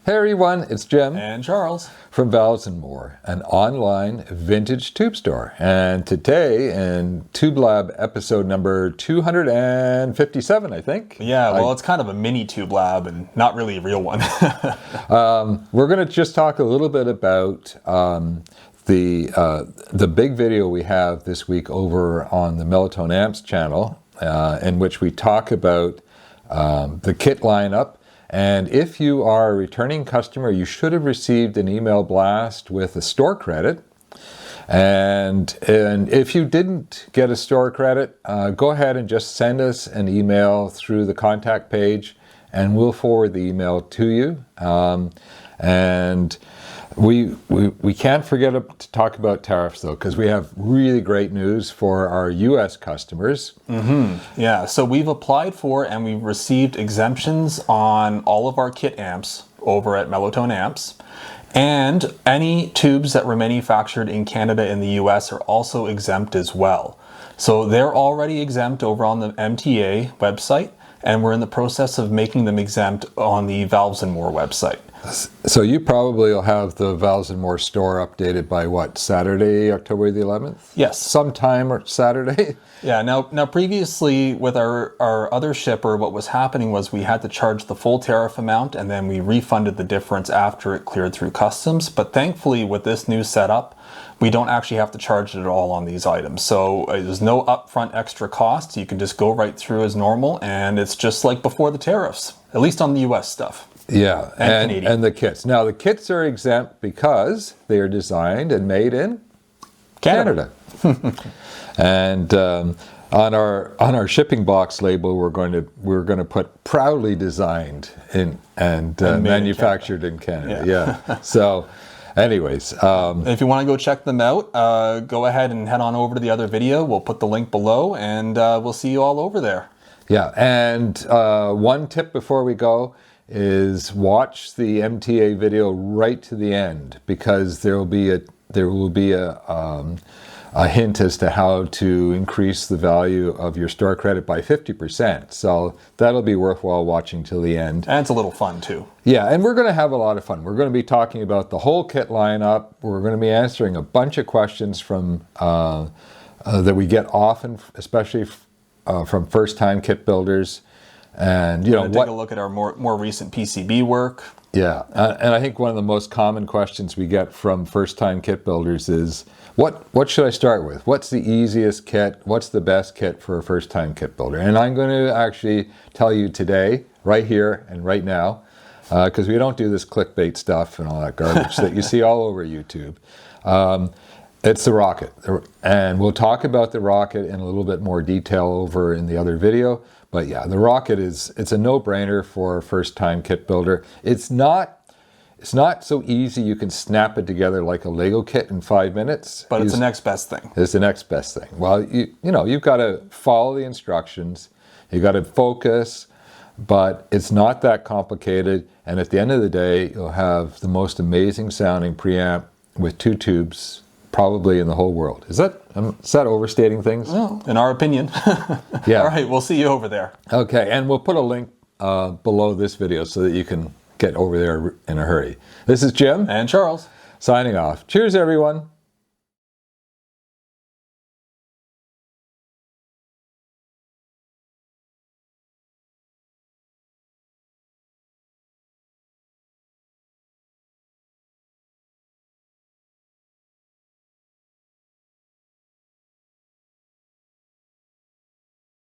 Hey everyone, it's Jim and Charles from Valves & More, an online vintage tube store. And today in Tube Lab episode number 257, I think. Yeah, well, it's kind of a mini Tube Lab and not really a real one. We're going to just talk a little bit about the big video we have this week over on the Melotone Amps channel, in which we talk about the kit lineup. And if you are a returning customer, you should have received an email blast with a store credit. And if you didn't get a store credit, go ahead and just send us an email through the contact page and we'll forward the email to you. And we can't forget to talk about tariffs though, because we have really great news for our US customers. Yeah, so we've applied for and we've received exemptions on all of our kit amps over at Melotone Amps. And any tubes that were manufactured in Canada and the US are also exempt as well. So they're already exempt over on the MTA website, and we're in the process of making them exempt on the Valves & More website. So you probably will have the Valves & More store updated by what, Saturday, October the 11th? Yes. Sometime or Saturday? Yeah, now previously with our other shipper, what was happening was we had to charge the full tariff amount and then we refunded the difference after it cleared through customs. But thankfully with this new setup, we don't actually have to charge it at all on these items. So there's no upfront extra costs. You can just go right through as normal, and it's just like before the tariffs, at least on the US stuff. Yeah, and the kits. Now the kits are exempt because they are designed and made in Canada. And on our shipping box label, we're going to put proudly designed and manufactured in Canada. Yeah. So, anyways, if you want to go check them out, go ahead and head on over to the other video. We'll put the link below, and we'll see you all over there. Yeah, and one tip before we go is watch the MTA video right to the end, because there will be a hint as to how to increase the value of your store credit by 50%. So that'll be worthwhile watching till the end. And it's a little fun too. Yeah, and we're going to have a lot of fun. We're going to be talking about the whole kit lineup. We're going to be answering a bunch of questions from that we get often, especially from first-time kit builders. And take a look at our more recent PCB work. Yeah, and I think one of the most common questions we get from first-time kit builders is, what should I start with? What's the easiest kit? What's the best kit for a first-time kit builder? And I'm going to actually tell you today, right here and right now, because we don't do this clickbait stuff and all that garbage that you see all over YouTube. It's the Rocket, and we'll talk about the Rocket in a little bit more detail over in the other video. But yeah, the Rocket it's a no-brainer for a first-time kit builder. It's not so easy you can snap it together like a Lego kit in 5 minutes. But it's the next best thing. It's the next best thing. Well, you've got to follow the instructions. You got to focus, but it's not that complicated. And at the end of the day, you'll have the most amazing sounding preamp with 2 tubes, probably in the whole world. Is that overstating things? Well, in our opinion. Yeah. All right, we'll see you over there. Okay, and we'll put a link below this video so that you can get over there in a hurry. This is Jim. And Charles. Signing off. Cheers, everyone.